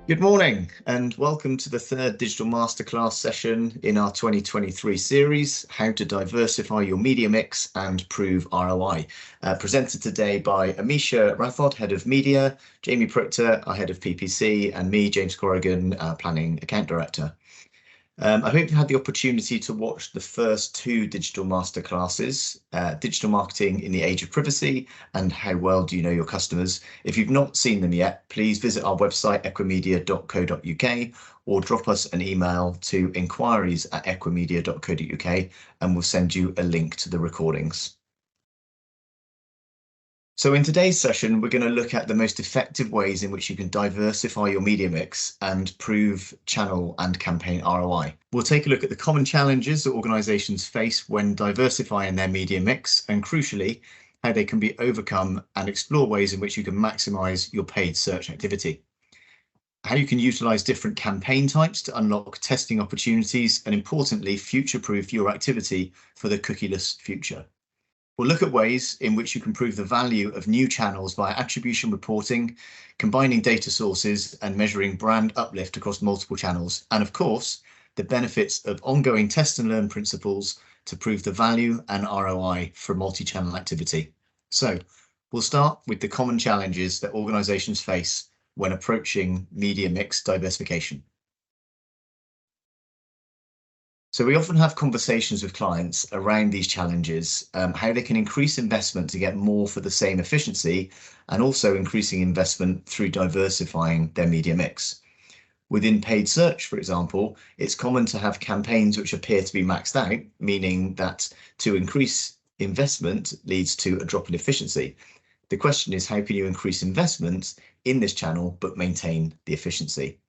Good morning and welcome to the third digital masterclass session in our 2023 series, How to Diversify Your Media Mix and Prove ROI. Presented today by Amisha Rathod, Head of Media, Jamie Proctor, our Head of PPC, and me, James Corrigan, Planning Account Director. I hope you've had the opportunity to watch the first two digital masterclasses, Digital Marketing in the Age of Privacy and How Well Do You Know Your Customers. If you've not seen them yet, please visit our website, equimedia.co.uk, or drop us an email to inquiries@equimedia.co.uk, and we'll send you a link to the recordings. So in today's session, we're going to look at the most effective ways in which you can diversify your media mix and prove channel and campaign ROI. We'll take a look at the common challenges that organizations face when diversifying their media mix, and crucially, how they can be overcome, and explore ways in which you can maximize your paid search activity. How you can utilize different campaign types to unlock testing opportunities, and importantly, future-proof your activity for the cookieless future. We'll look at ways in which you can prove the value of new channels via attribution reporting, combining data sources and measuring brand uplift across multiple channels. And of course, the benefits of ongoing test and learn principles to prove the value and ROI for multi-channel activity. So we'll start with the common challenges that organizations face when approaching media mix diversification. So we often have conversations with clients around these challenges, how they can increase investment to get more for the same efficiency, and also increasing investment through diversifying their media mix. Within paid search, for example, it's common to have campaigns which appear to be maxed out, meaning that to increase investment leads to a drop in efficiency. The question is, how can you increase investment in this channel but maintain the efficiency?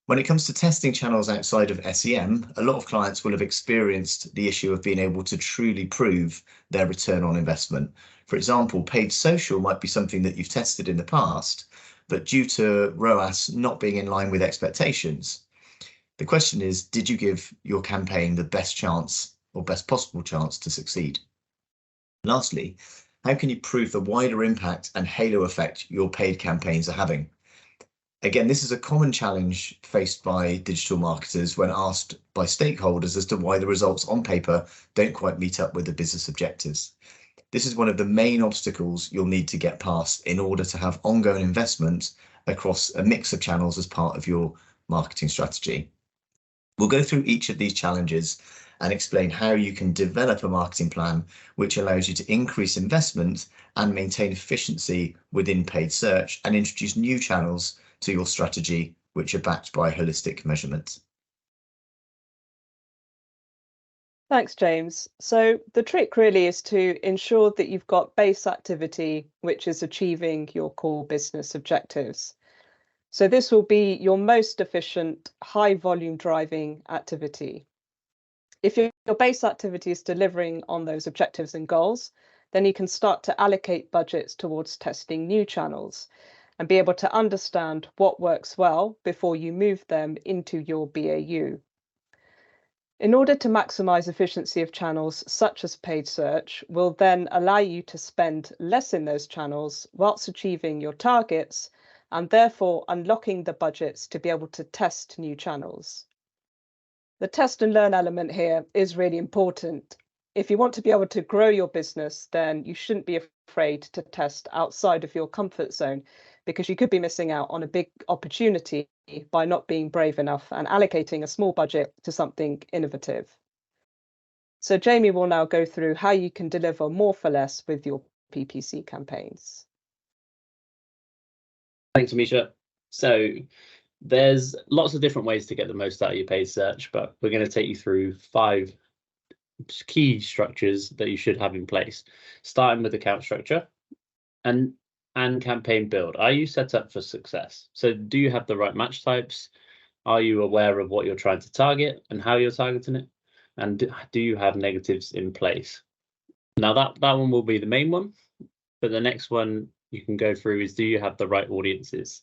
When it comes to testing channels outside of SEM, a lot of clients will have experienced the issue of being able to truly prove their return on investment. For example, paid social might be something that you've tested in the past, but due to ROAS not being in line with expectations, the question is, did you give your campaign the best chance or best possible chance to succeed? Lastly, how can you prove the wider impact and halo effect your paid campaigns are having? Again, this is a common challenge faced by digital marketers when asked by stakeholders as to why the results on paper don't quite meet up with the business objectives. This is one of the main obstacles you'll need to get past in order to have ongoing investment across a mix of channels as part of your marketing strategy. We'll go through each of these challenges and explain how you can develop a marketing plan which allows you to increase investment and maintain efficiency within paid search, and introduce new channels to your strategy which are backed by holistic measurement. Thanks, James. So the trick really is to ensure that you've got base activity which is achieving your core business objectives. So this will be your most efficient, high volume driving activity. If your base activity is delivering on those objectives and goals, then you can start to allocate budgets towards testing new channels and be able to understand what works well before you move them into your BAU. In order to maximize efficiency of channels such as paid search will then allow you to spend less in those channels whilst achieving your targets, and therefore unlocking the budgets to be able to test new channels. The test and learn element here is really important. If you want to be able to grow your business, then you shouldn't be afraid to test outside of your comfort zone, because you could be missing out on a big opportunity by not being brave enough and allocating a small budget to something innovative. So Jamie will now go through how you can deliver more for less with your PPC campaigns. Thanks, Amisha. So there's lots of different ways to get the most out of your paid search, but we're going to take you through 5 key structures that you should have in place, starting with account structure and campaign build. Are you set up for success? So do you have the right match types? Are you aware of what you're trying to target and how you're targeting it? And do you have negatives in place? Now that one will be the main one, but the next one you can go through is, do you have the right audiences?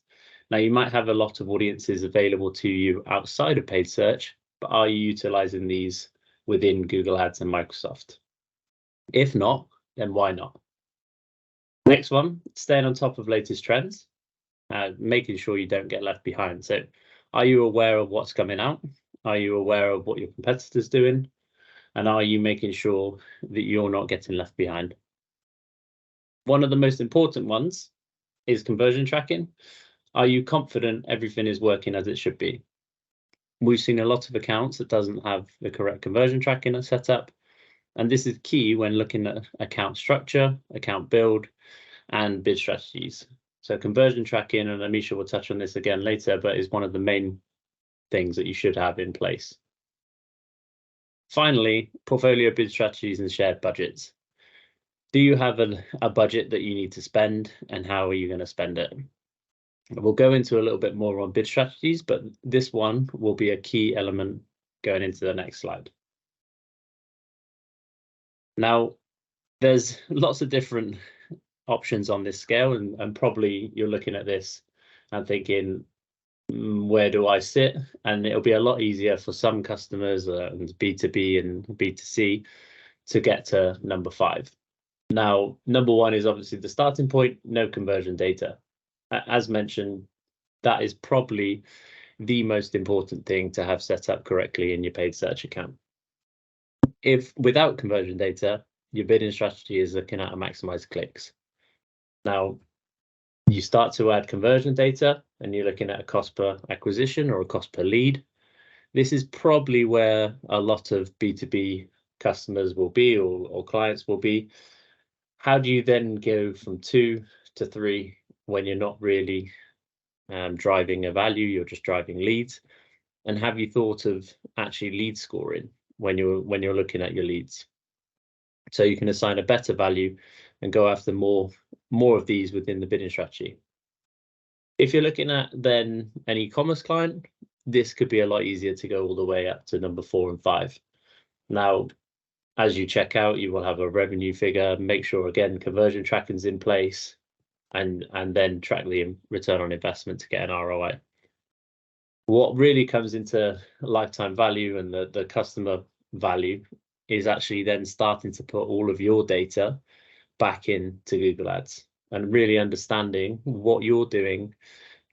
Now you might have a lot of audiences available to you outside of paid search, but are you utilizing these within Google Ads and Microsoft? If not, then why not? Next one, staying on top of latest trends. making sure you don't get left behind. So are you aware of what's coming out? Are you aware of what your competitors doing? And are you making sure that you're not getting left behind? One of the most important ones is conversion tracking. Are you confident everything is working as it should be? We've seen a lot of accounts that doesn't have the correct conversion tracking set up. And this is key when looking at account structure, account build, and bid strategies. So conversion tracking, and Amisha will touch on this again later, but is one of the main things that you should have in place. Finally, portfolio bid strategies and shared budgets. Do you have a budget that you need to spend, and how are you going to spend it? We'll go into a little bit more on bid strategies, but this one will be a key element going into the next slide. Now, there's lots of different options on this scale, and probably you're looking at this and thinking, where do I sit? And it'll be a lot easier for some customers, B2B and B2C, to get to number 5. Now, number 1 is obviously the starting point, no conversion data. As mentioned, that is probably the most important thing to have set up correctly in your paid search account. If without conversion data, your bidding strategy is looking at a maximize clicks. Now, you start to add conversion data and you're looking at a cost per acquisition or a cost per lead. This is probably where a lot of B2B customers will be, or clients will be. How do you then go from 2 to 3 when you're not really driving a value, you're just driving leads? And have you thought of actually lead scoring when you're looking at your leads? So you can assign a better value and go after more of these within the bidding strategy. If you're looking at then an e-commerce client, this could be a lot easier to go all the way up to number 4 and 5. Now, as you check out, you will have a revenue figure. Make sure, again, conversion tracking's in place, and then track the return on investment to get an ROI. What really comes into lifetime value and the customer value is actually then starting to put all of your data back into Google Ads and really understanding what you're doing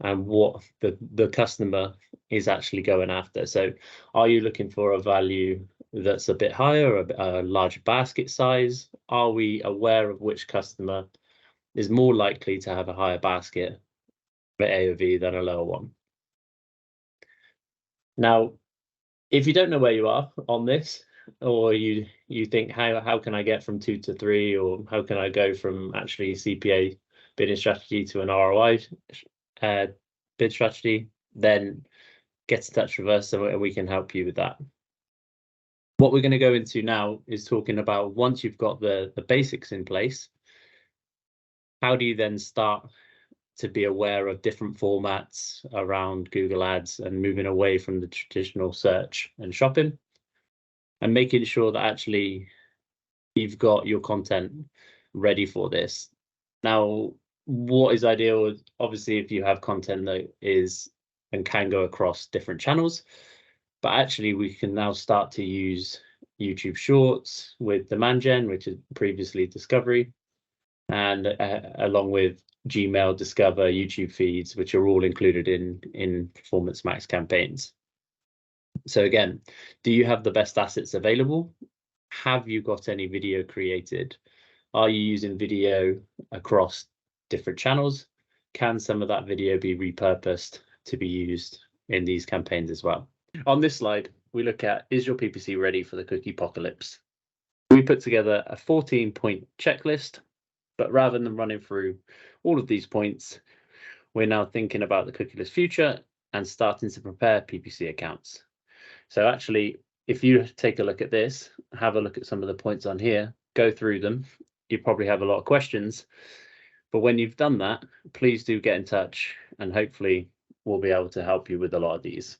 and what the customer is actually going after. So are you looking for a value that's a bit higher, a larger basket size? Are we aware of which customer is more likely to have a higher basket AOV than a lower one? Now, if you don't know where you are on this, or you think how can I get from 2 to 3, or how can I go from actually CPA bidding strategy to an ROI bid strategy, then get in touch with us and we can help you with that. What we're going to go into now is talking about, once you've got the basics in place, how do you then start to be aware of different formats around Google Ads and moving away from the traditional search and shopping, and making sure that actually you've got your content ready for this. Now, what is ideal, obviously, if you have content that is and can go across different channels, but actually we can now start to use YouTube Shorts with demand gen, which is previously Discovery, and along with Gmail, Discover, YouTube feeds, which are all included in Performance Max campaigns. So again, do you have the best assets available? Have you got any video created? Are you using video across different channels? Can some of that video be repurposed to be used in these campaigns as well? On this slide, we look at, is your PPC ready for the cookie apocalypse? We put together a 14-point checklist, but rather than running through all of these points, we're now thinking about the cookieless future and starting to prepare PPC accounts. So actually, if you take a look at this, have a look at some of the points on here, go through them, you probably have a lot of questions. But when you've done that, please do get in touch and hopefully we'll be able to help you with a lot of these.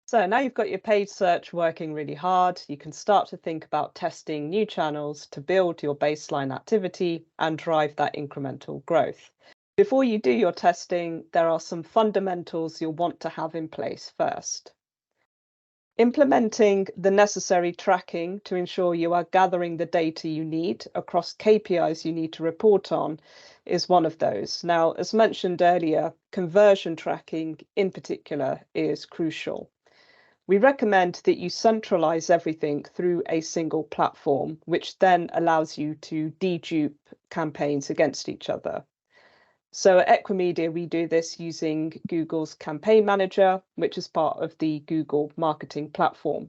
So now you've got your paid search working really hard, you can start to think about testing new channels to build your baseline activity and drive that incremental growth. Before you do your testing, there are some fundamentals you'll want to have in place first. Implementing the necessary tracking to ensure you are gathering the data you need across KPIs you need to report on is one of those. Now, as mentioned earlier, conversion tracking in particular is crucial. We recommend that you centralize everything through a single platform, which then allows you to dedupe campaigns against each other. So at Equimedia, we do this using Google's Campaign Manager, which is part of the Google Marketing Platform,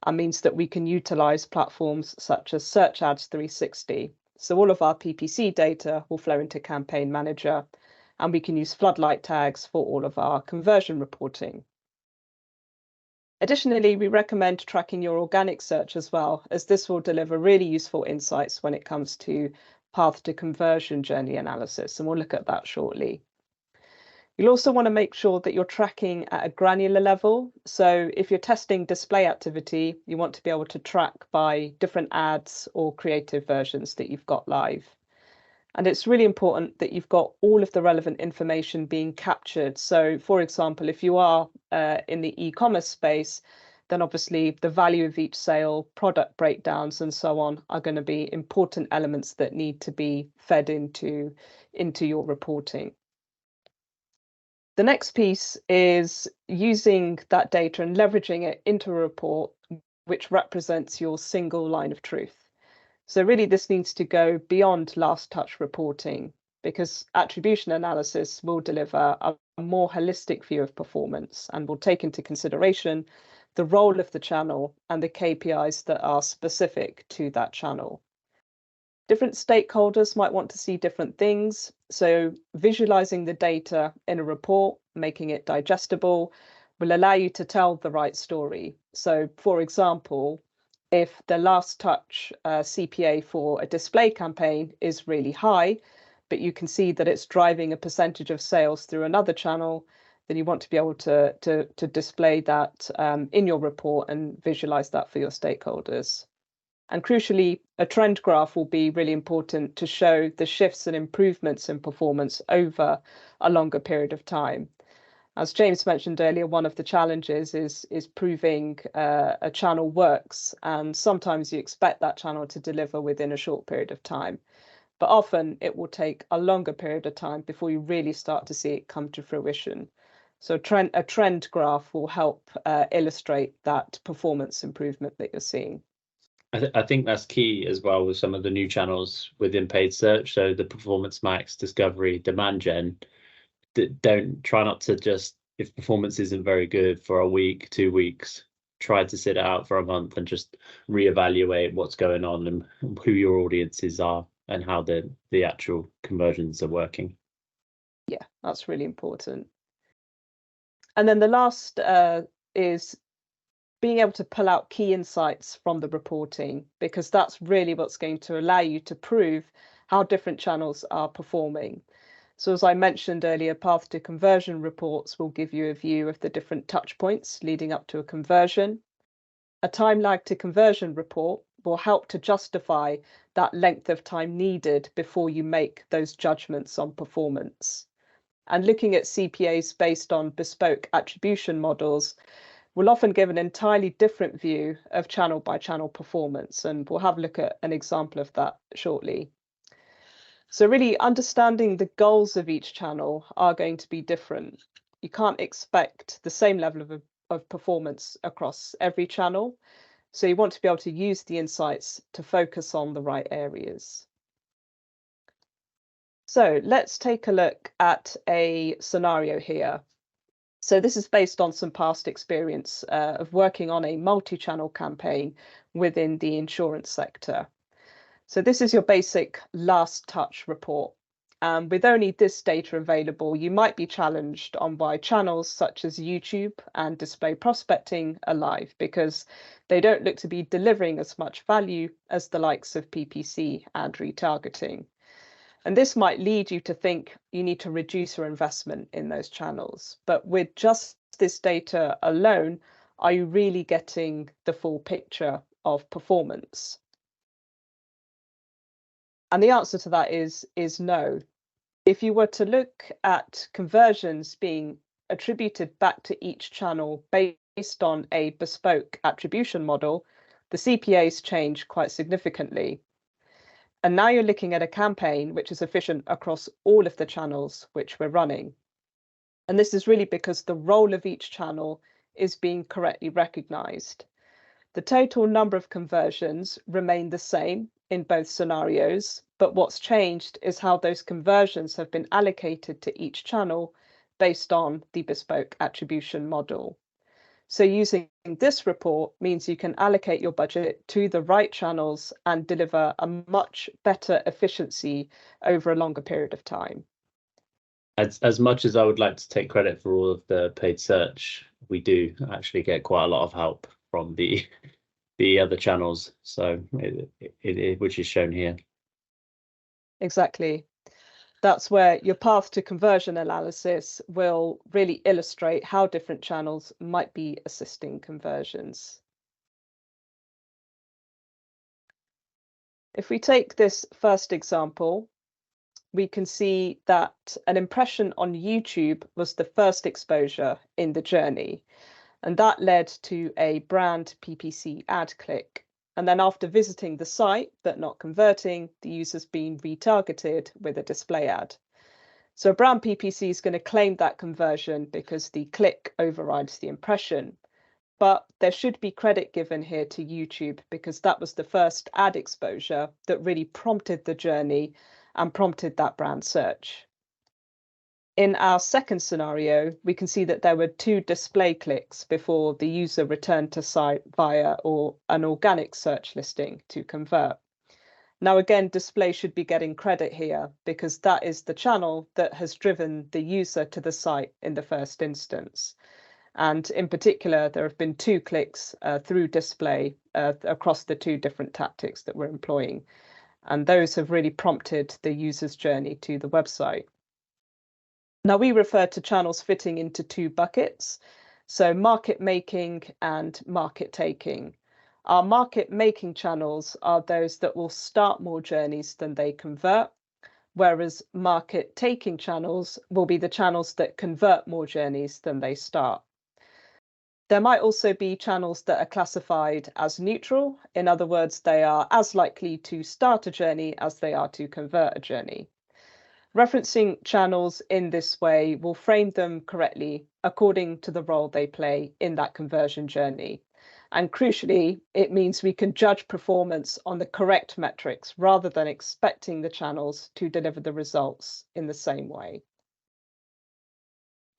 and means that we can utilize platforms such as Search Ads 360. So all of our PPC data will flow into Campaign Manager, and we can use floodlight tags for all of our conversion reporting. Additionally, we recommend tracking your organic search as well, as this will deliver really useful insights when it comes to path to conversion journey analysis, and we'll look at that shortly. You'll also want to make sure that you're tracking at a granular level. So if you're testing display activity, you want to be able to track by different ads or creative versions that you've got live. And it's really important that you've got all of the relevant information being captured. So for example, if you are in the e-commerce space, then obviously the value of each sale, product breakdowns, and so on are going to be important elements that need to be fed into your reporting. The next piece is using that data and leveraging it into a report which represents your single line of truth. So really this needs to go beyond last touch reporting, because attribution analysis will deliver a more holistic view of performance and will take into consideration the role of the channel and the KPIs that are specific to that channel. Different stakeholders might want to see different things, so visualizing the data in a report, making it digestible, will allow you to tell the right story. So for example, if the last touch CPA for a display campaign is really high, but you can see that it's driving a percentage of sales through another channel, then you want to be able to display that in your report and visualize that for your stakeholders. And crucially, a trend graph will be really important to show the shifts and improvements in performance over a longer period of time. As James mentioned earlier, one of the challenges is proving a channel works, and sometimes you expect that channel to deliver within a short period of time. But often it will take a longer period of time before you really start to see it come to fruition. So a trend graph will help illustrate that performance improvement that you're seeing. I think that's key as well with some of the new channels within paid search. So the Performance Max, Discovery, Demand Gen, don't try not to just, if performance isn't very good for a week, 2 weeks, try to sit it out for a month and just reevaluate what's going on and who your audiences are and how the actual conversions are working. Yeah, that's really important. And then the last is being able to pull out key insights from the reporting, because that's really what's going to allow you to prove how different channels are performing. So as I mentioned earlier, path to conversion reports will give you a view of the different touch points leading up to a conversion. A time lag to conversion report will help to justify that length of time needed before you make those judgments on performance. And looking at CPAs based on bespoke attribution models will often give an entirely different view of channel by channel performance. And we'll have a look at an example of that shortly. So really understanding the goals of each channel are going to be different. You can't expect the same level of performance across every channel. So you want to be able to use the insights to focus on the right areas. So let's take a look at a scenario here. So this is based on some past experience of working on a multi-channel campaign within the insurance sector. So this is your basic last touch report. With only this data available, you might be challenged on why channels such as YouTube and display prospecting are live, because they don't look to be delivering as much value as the likes of PPC and retargeting. And this might lead you to think you need to reduce your investment in those channels. But with just this data alone, are you really getting the full picture of performance? And the answer to that is no. If you were to look at conversions being attributed back to each channel based based on a bespoke attribution model, the CPAs change quite significantly. And now you're looking at a campaign which is efficient across all of the channels which we're running. And this is really because the role of each channel is being correctly recognized. The total number of conversions remain the same in both scenarios, but what's changed is how those conversions have been allocated to each channel based on the bespoke attribution model. So using this report means you can allocate your budget to the right channels and deliver a much better efficiency over a longer period of time. As much as I would like to take credit for all of the paid search, we do actually get quite a lot of help from the other channels, so which is shown here. Exactly. That's where your path to conversion analysis will really illustrate how different channels might be assisting conversions. If we take this first example, we can see that an impression on YouTube was the first exposure in the journey, and that led to a brand PPC ad click. And then after visiting the site but not converting, the user's been retargeted with a display ad. So a brand PPC is going to claim that conversion because the click overrides the impression. But there should be credit given here to YouTube because that was the first ad exposure that really prompted the journey and prompted that brand search. In our second scenario, we can see that there were 2 display clicks before the user returned to site via an organic search listing to convert. Now, again, display should be getting credit here because that is the channel that has driven the user to the site in the first instance. And in particular, there have been 2 clicks through display across the 2 different tactics that we're employing. And those have really prompted the user's journey to the website. Now, we refer to channels fitting into 2 buckets, so market making and market taking. Our market making channels are those that will start more journeys than they convert, whereas market taking channels will be the channels that convert more journeys than they start. There might also be channels that are classified as neutral. In other words, they are as likely to start a journey as they are to convert a journey. Referencing channels in this way will frame them correctly according to the role they play in that conversion journey. And crucially, it means we can judge performance on the correct metrics rather than expecting the channels to deliver the results in the same way.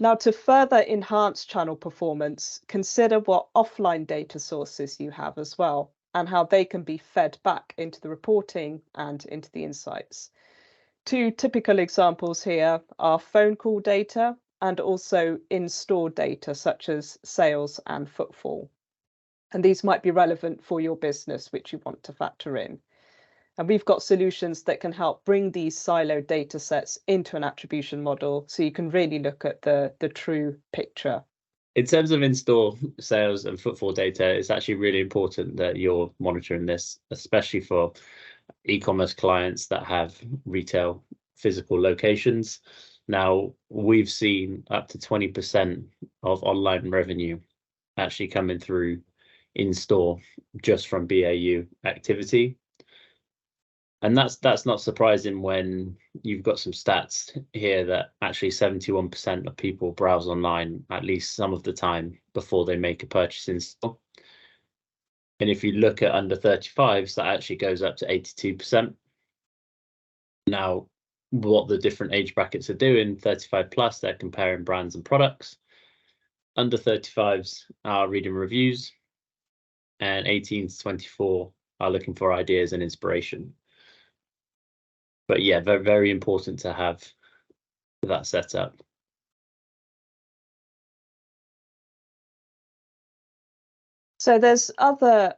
Now, to further enhance channel performance, consider what offline data sources you have as well, and how they can be fed back into the reporting and into the insights. 2 typical examples here are phone call data and also in-store data, such as sales and footfall. And these might be relevant for your business, which you want to factor in. And we've got solutions that can help bring these siloed data sets into an attribution model so you can really look at the true picture. In terms of in-store sales and footfall data, it's actually really important that you're monitoring this, especially for e-commerce clients that have retail physical locations. Now, we've seen up to 20% of online revenue actually coming through in-store just from BAU activity. And that's not surprising when you've got some stats here that actually 71% of people browse online at least some of the time before they make a purchase in store. And if you look at under 35s, that actually goes up to 82%. Now, what the different age brackets are doing, 35 plus, they're comparing brands and products. Under 35s are reading reviews, and 18 to 24 are looking for ideas and inspiration. But yeah, very, very important to have that set up. So there's other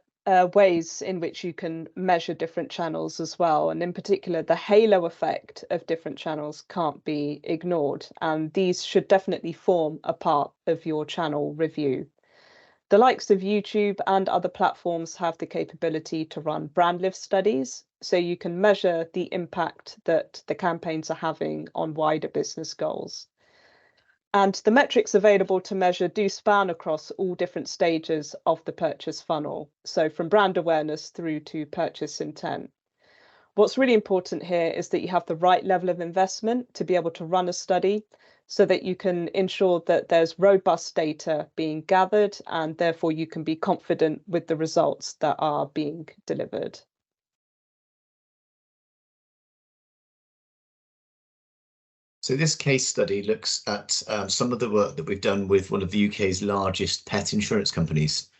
ways in which you can measure different channels as well. And in particular, the halo effect of different channels can't be ignored. And these should definitely form a part of your channel review. The likes of YouTube and other platforms have the capability to run brand lift studies, so you can measure the impact that the campaigns are having on wider business goals. And the metrics available to measure do span across all different stages of the purchase funnel. So from brand awareness through to purchase intent. What's really important here is that you have the right level of investment to be able to run a study so that you can ensure that there's robust data being gathered and therefore you can be confident with the results that are being delivered. So this case study looks at some of the work that we've done with one of the UK's largest pet insurance companies.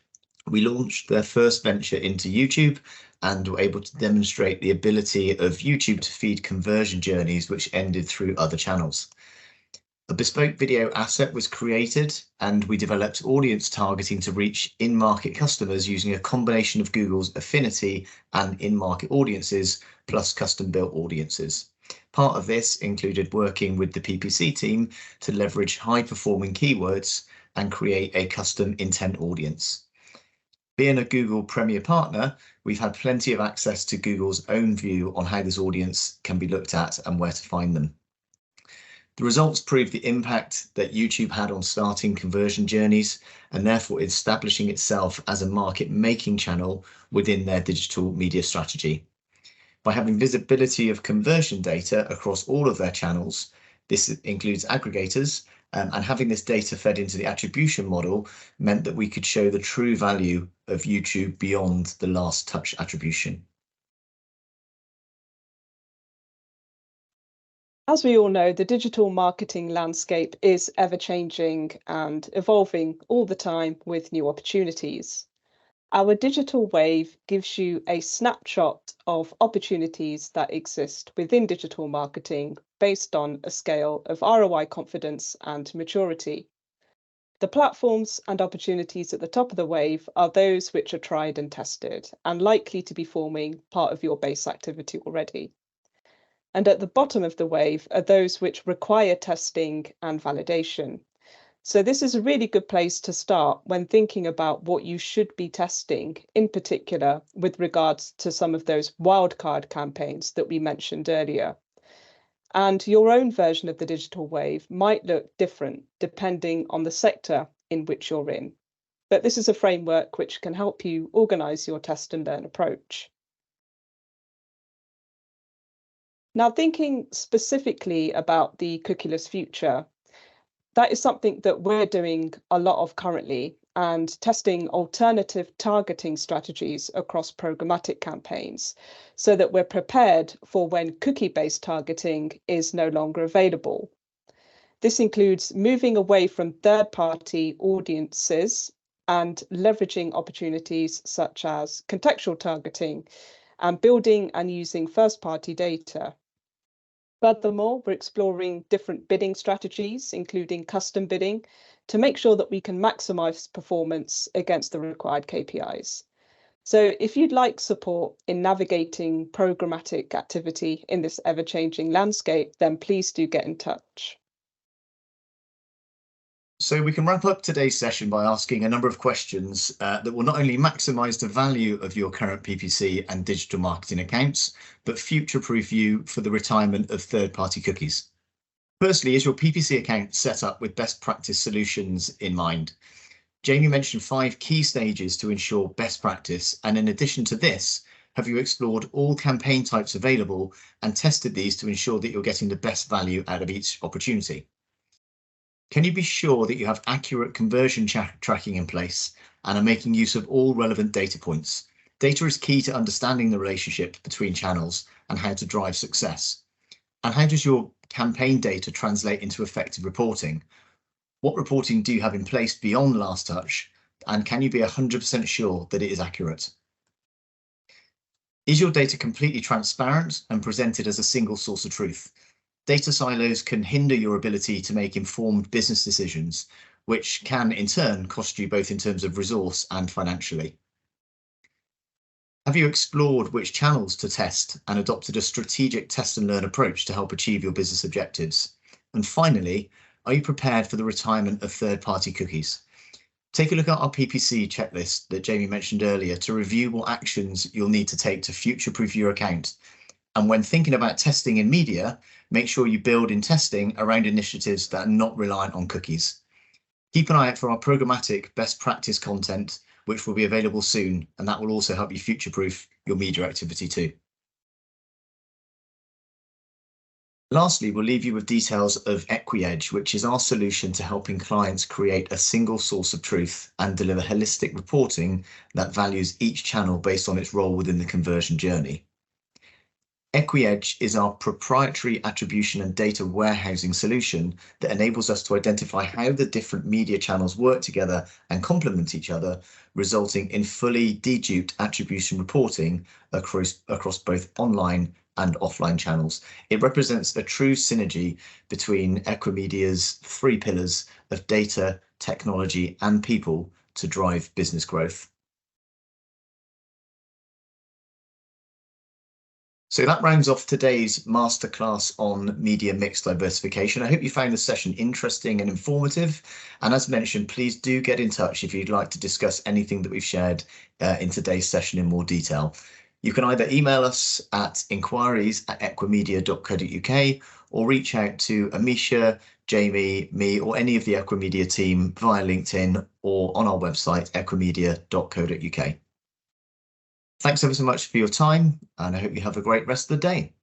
We launched their first venture into YouTube and were able to demonstrate the ability of YouTube to feed conversion journeys which ended through other channels. A bespoke video asset was created and we developed audience targeting to reach in-market customers using a combination of Google's affinity and in-market audiences plus custom-built audiences. Part of this included working with the PPC team to leverage high-performing keywords and create a custom intent audience. Being a Google Premier partner, we've had plenty of access to Google's own view on how this audience can be looked at and where to find them. The results prove the impact that YouTube had on starting conversion journeys and therefore establishing itself as a market-making channel within their digital media strategy. By having visibility of conversion data across all of their channels, this includes aggregators, and having this data fed into the attribution model meant that we could show the true value of YouTube beyond the last touch attribution. As we all know, the digital marketing landscape is ever-changing and evolving all the time with new opportunities. Our digital wave gives you a snapshot of opportunities that exist within digital marketing based on a scale of ROI confidence and maturity. The platforms and opportunities at the top of the wave are those which are tried and tested and likely to be forming part of your base activity already. And at the bottom of the wave are those which require testing and validation. So this is a really good place to start when thinking about what you should be testing, in particular with regards to some of those wildcard campaigns that we mentioned earlier. And your own version of the digital wave might look different depending on the sector in which you're in. But this is a framework which can help you organize your test and learn approach. Now, thinking specifically about the cookieless future, that is something that we're doing a lot of currently and testing alternative targeting strategies across programmatic campaigns so that we're prepared for when cookie-based targeting is no longer available. This includes moving away from third-party audiences and leveraging opportunities such as contextual targeting and building and using first-party data. Furthermore, we're exploring different bidding strategies, including custom bidding, to make sure that we can maximize performance against the required KPIs. So if you'd like support in navigating programmatic activity in this ever-changing landscape, then please do get in touch. So we can wrap up today's session by asking a number of questions that will not only maximise the value of your current PPC and digital marketing accounts, but future-proof you for the retirement of third-party cookies. Firstly, is your PPC account set up with best practice solutions in mind? Jamie mentioned 5 key stages to ensure best practice, and in addition to this, have you explored all campaign types available and tested these to ensure that you're getting the best value out of each opportunity? Can you be sure that you have accurate conversion tracking in place and are making use of all relevant data points? Data is key to understanding the relationship between channels and how to drive success. And how does your campaign data translate into effective reporting? What reporting do you have in place beyond last touch? And can you be 100% sure that it is accurate? Is your data completely transparent and presented as a single source of truth? Data silos can hinder your ability to make informed business decisions, which can in turn cost you both in terms of resource and financially. Have you explored which channels to test and adopted a strategic test and learn approach to help achieve your business objectives? And finally, are you prepared for the retirement of third-party cookies? Take a look at our PPC checklist that Jamie mentioned earlier to review what actions you'll need to take to future-proof your account. And when thinking about testing in media, make sure you build in testing around initiatives that are not reliant on cookies. Keep an eye out for our programmatic best practice content, which will be available soon, and that will also help you future-proof your media activity too. Lastly, we'll leave you with details of EquiEdge, which is our solution to helping clients create a single source of truth and deliver holistic reporting that values each channel based on its role within the conversion journey. EquiEdge is our proprietary attribution and data warehousing solution that enables us to identify how the different media channels work together and complement each other, resulting in fully deduped attribution reporting across both online and offline channels. It represents a true synergy between Equimedia's 3 pillars of data, technology, and people to drive business growth. So that rounds off today's masterclass on media mix diversification. I hope you found the session interesting and informative. And as mentioned, please do get in touch if you'd like to discuss anything that we've shared in today's session in more detail. You can either email us at inquiries@equimedia.co.uk or reach out to Amisha, Jamie, me, or any of the Equimedia team via LinkedIn or on our website, equimedia.co.uk. Thanks ever so much for your time, and I hope you have a great rest of the day.